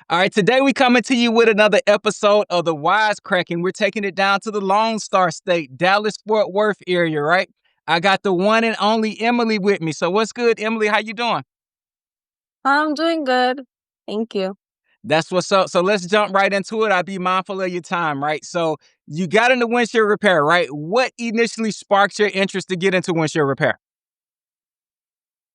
All right, today we coming to you with another episode of the Wisecracking. We're taking it down to the Lone Star State, Dallas Fort Worth area, right? I got the one and only Emily with me. So what's good, Emily? How you doing? I'm doing good. Thank you. That's what's up. So let's jump right into it. I'll be mindful of your time, right? So you got into windshield repair, right? What initially sparked your interest to get into windshield repair?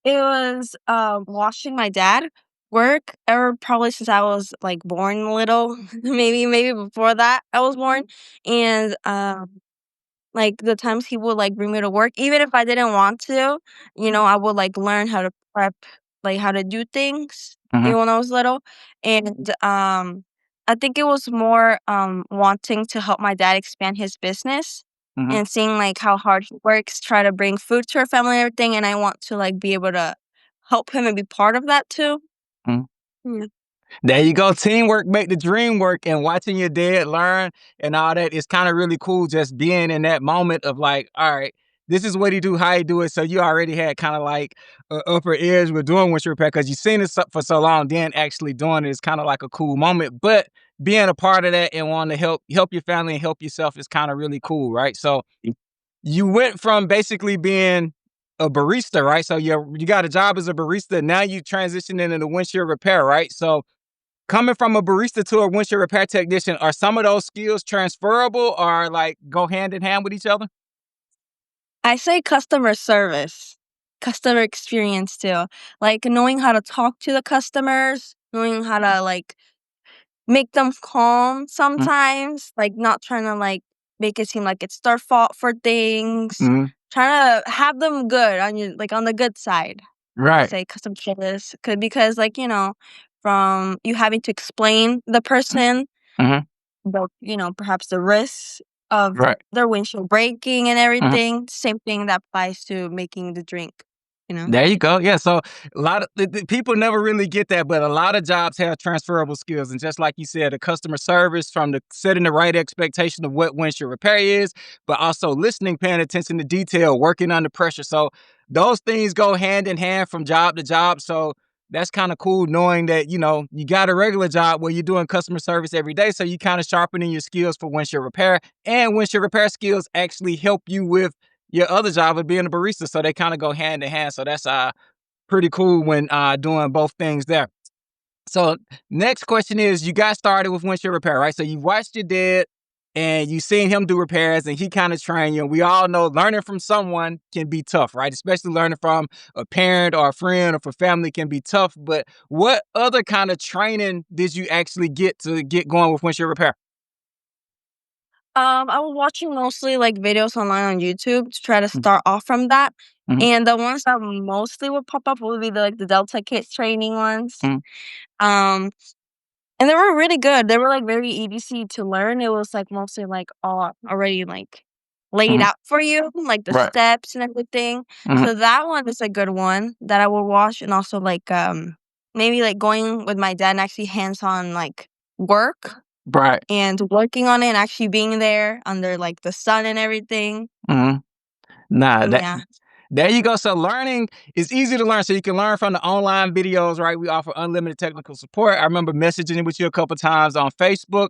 It was watching my dad work, or probably since I was like born little, maybe before that I was born, and like the times he would like bring me to work, even if I didn't want to, I would like learn how to prep, like how to do things, Mm-hmm. when I was little. And I think it was more wanting to help my dad expand his business Mm-hmm. and seeing like how hard he works, try to bring food to our family and everything. And I want to like be able to help him and be part of that too. Yeah. There you go. Teamwork make the dream work. And watching your dad learn and all that is kind of really cool. Just being in that moment of like, all right, this is what he do, how he do it. So you already had kind of like an upper edge with doing windshield repair because you've seen it for so long. Then actually doing it is kind of like a cool moment. But being a part of that and wanting to help your family and help yourself is kind of really cool, right? So you went from basically being a barista, right? So you got a job as a barista. Now you transitioned into the windshield repair, right? So coming from a barista to a windshield repair technician, are some of those skills transferable or like go hand in hand with each other? I say customer service, customer experience too. Like knowing how to talk to the customers, knowing how to like make them calm Mm, sometimes, like not trying to like make it seem like it's their fault for things. mhm. Trying to have them good on you, like on the good side. I Right. say customer service because like from you having to explain the person Mhm. perhaps the risks of Right. their windshield breaking and Mhm. everything. Same thing that applies to making the drink, you know? There you go. Yeah. So a lot of the people never really get that, but a lot of jobs have transferable skills. And just like you said, the customer service from the setting the right expectation of what windshield repair is, but also listening, paying attention to detail, working under pressure. So those things go hand in hand from job to job. So that's kind of cool knowing that, you got a regular job where you're doing customer service every day. So you kind of sharpening your skills for windshield repair, and windshield repair skills actually help you with your other job of being a barista. So they kind of go hand in hand. So that's pretty cool when doing both things there. So next question is, you got started with windshield repair, right? So you watched your dad and you seen him do repairs and he kind of trained you. And we all know learning from someone can be tough, right? Especially learning from a parent or a friend or for family can be tough. But what other kind of training did you actually get to get going with windshield repair? I was watching mostly like videos online on YouTube to try to Mhm. start off from that. Mhm. And the ones that mostly would pop up would be the Delta Kids training ones. Mhm. Um and they were really good. They were like very easy to learn. It was like mostly like all already like laid Mhm. out for you, like the Right. steps and everything. Mhm. So that one is a good one that I will watch. And also like maybe like going with my dad and actually hands on like work Right. and working on it and actually being there under like the sun and everything. Mhm. Nah, that Yeah. there you go. So learning is easy to learn. So you can learn from the online videos, right? We offer unlimited technical support. I remember messaging with you a couple times on Facebook,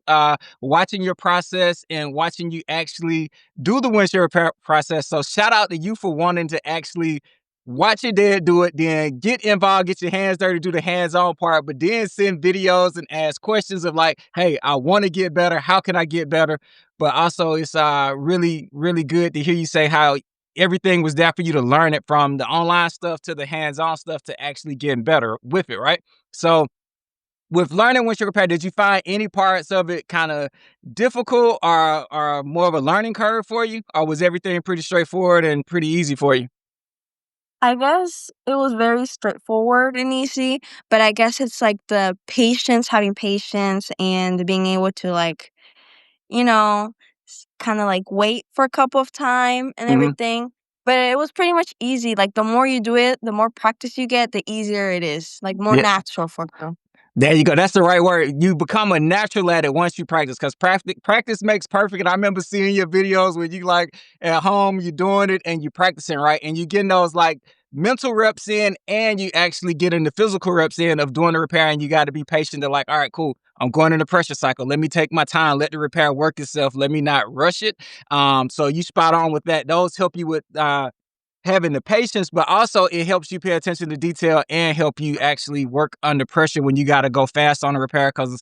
watching your process and watching you actually do the windshield repair process. So shout out to you for wanting to actually watch your dad do it, then get involved, get your hands dirty, do the hands-on part, but then send videos and ask questions of like, hey, I want to get better. How can I get better? But also it's really, really good to hear you say how everything was there for you to learn it, from the online stuff to the hands-on stuff to actually getting better with it, right? So with learning windshield repair, did you find any parts of it kind of difficult or more of a learning curve for you? Or was everything pretty straightforward and pretty easy for you? I guess it was very straightforward and easy, but I guess it's like the patience, having patience and being able to like, you know, kind of like wait for a couple of time and Hmm. everything. But it was pretty much easy. Like the more you do it, the more practice you get, the easier it is. Like more Yeah. natural for you. There you go. That's the right word. You become a natural at it once you practice, because practice makes perfect. And I remember seeing your videos where you like at home, you're doing it and you're practicing, right? And you getting those like mental reps in and you actually getting the physical reps in of doing the repair. And you got to be patient to like, all right, cool. I'm going in the pressure cycle. Let me take my time. Let the repair work itself. Let me not rush it. So you spot on with that. Those help you with having the patience, but also it helps you pay attention to detail and help you actually work under pressure when you got to go fast on a repair because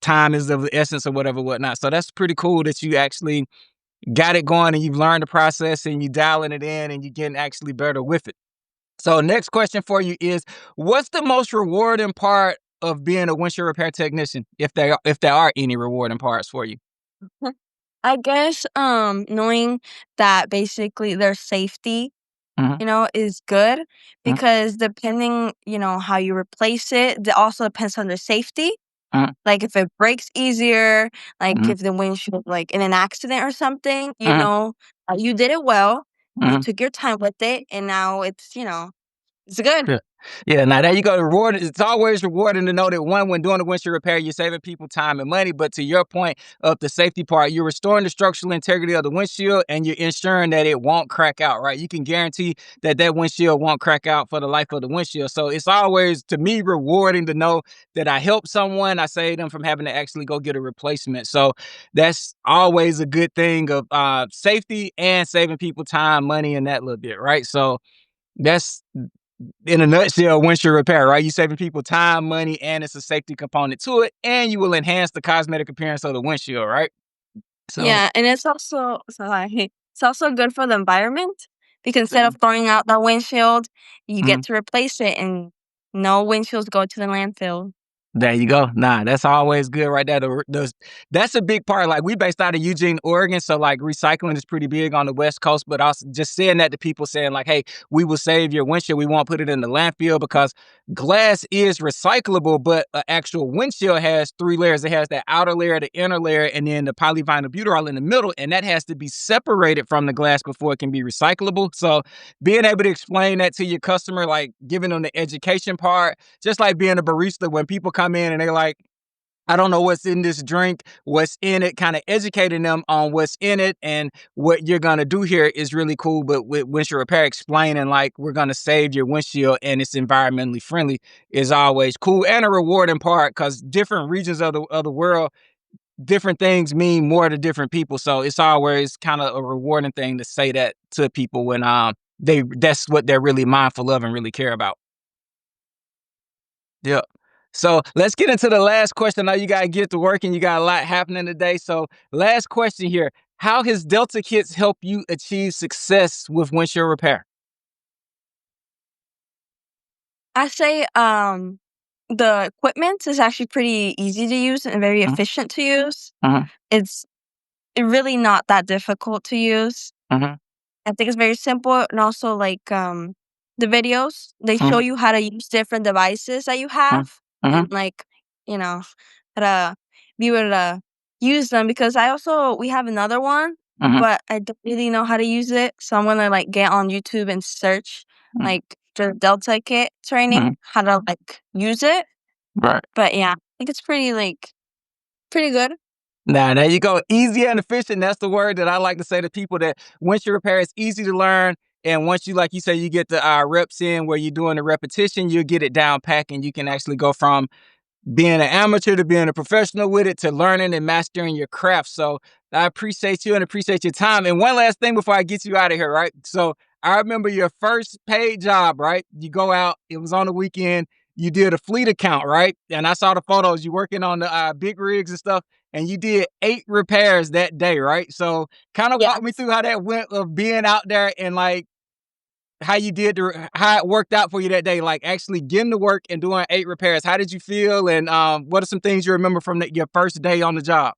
time is of the essence or whatever, whatnot. So that's pretty cool that you actually got it going and you've learned the process and you dialing it in and you're getting actually better with it. So next question for you is, what's the most rewarding part of being a windshield repair technician, if there are any rewarding parts for you? I guess, knowing that basically their safety, Mhm, is good mhm, because depending, how you replace it, that also depends on the safety. mhm, Like, if it breaks easier, like, mhm, if the windshield, like, in an accident or something, mhm, you did it well, you mhm. took your time with it, and now it's good. Yeah. Yeah, now there you go. Reward. It's always rewarding to know that one, when doing a windshield repair, you're saving people time and money. But to your point of the safety part, you're restoring the structural integrity of the windshield and you're ensuring that it won't crack out, right? You can guarantee that that windshield won't crack out for the life of the windshield. So it's always, to me, rewarding to know that I helped someone, I saved them from having to actually go get a replacement. So that's always a good thing of safety and saving people time, money, and that little bit, right? So that's in a nutshell, windshield repair, right? You saving people time, money, and it's a safety component to it, and you will enhance the cosmetic appearance of the windshield, right? So, Yeah, and it's also good for the environment because instead of throwing out the windshield, you get mhm. to replace it and no windshields go to the landfill. There you go. Nah, that's always good right there. That's a big part. Like we based out of Eugene, Oregon, so like recycling is pretty big on the West Coast. But also just saying that to people, saying like, "Hey, we will save your windshield. We won't put it in the landfill because glass is recyclable, but an actual windshield has three layers. It has that outer layer, the inner layer, and then the polyvinyl butyrol in the middle, and that has to be separated from the glass before it can be recyclable. So being able to explain that to your customer, like giving them the education part, just like being a barista, when people come in and they're like, I don't know what's in this drink, what's in it, kind of educating them on what's in it and what you're going to do here is really cool. But with windshield repair, explaining like we're going to save your windshield and it's environmentally friendly is always cool and a rewarding part because different regions of the world, different things mean more to different people. So it's always kind of a rewarding thing to say that to people when that's what they're really mindful of and really care about. Yeah. So let's get into the last question. Now you gotta get to work and you got a lot happening today. So last question here. How has Delta Kits helped you achieve success with windshield repair? I say the equipment is actually pretty easy to use and very Mhm, efficient to use. mhm, It's really not that difficult to use. mhm, I think it's very simple and also like the videos, they show mhm, you how to use different devices that you have mhm, and mhm, like, you know, how to be able to use them because we have another one, mhm, but I don't really know how to use it. So I'm gonna like get on YouTube and search mhm, like the Delta kit training, mhm. how to like use it. Right. But yeah, I think it's pretty good. Now, there you go. Easy and efficient. That's the word that I like to say to people, that windshield repair is easy to learn. And once you, like you say, you get the reps in where you're doing the repetition, you'll get it down pack and you can actually go from being an amateur to being a professional with it to learning and mastering your craft. So I appreciate you and appreciate your time. And one last thing before I get you out of here, right? So I remember your first paid job, right? You go out, it was on the weekend, you did a fleet account, right? And I saw the photos, you working on the big rigs and stuff, and you did 8 repairs that day, right? So kind of walk me Yes. through how that went of being out there and like how it worked out for you that day, like actually getting to work and doing 8 repairs. How did you feel, and what are some things you remember from your first day on the job?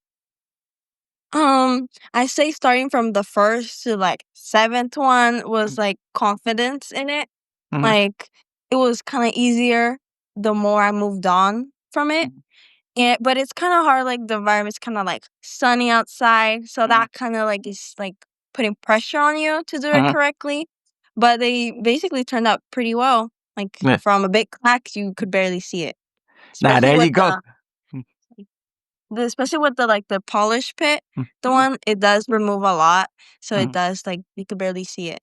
I say starting from the first to like seventh one was Mm, like confidence in it. mhm, Like it was kind of easier the more I moved on from it. mhm, But it's kind of hard. Like the environment's kind of like sunny outside, so mhm, that kind of like is like putting pressure on you to do it mhm. correctly. But they basically turned out pretty well. Like Yeah. from a big crack, you could barely see it, Now especially there with you go. Mm, the polish pit, mm, the one, it does remove a lot, so it mhm. does, like, you could barely see it.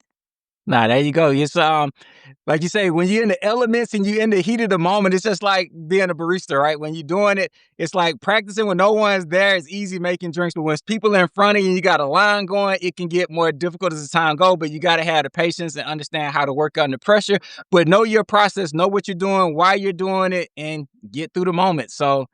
Nah, there you go. It's like you say, when you're in the elements and you're in the heat of the moment, it's just like being a barista, right? When you're doing it, it's like practicing when no one's there. It's easy making drinks, but when people are in front of you, and you got a line going, it can get more difficult as the time go. But you got to have the patience and understand how to work under pressure. But know your process, know what you're doing, why you're doing it, and get through the moment. So,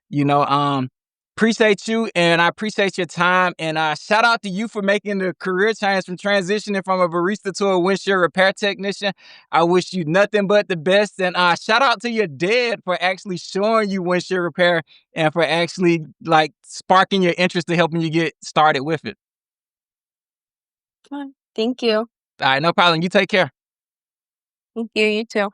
you know, appreciate you and I appreciate your time. And shout out to you for making the career change from transitioning from a barista to a windshield repair technician. I wish you nothing but the best. And shout out to your dad for actually showing you windshield repair and for actually like sparking your interest to helping you get started with it. Fine. Thank you. All right, no problem. You take care. Thank you. You too.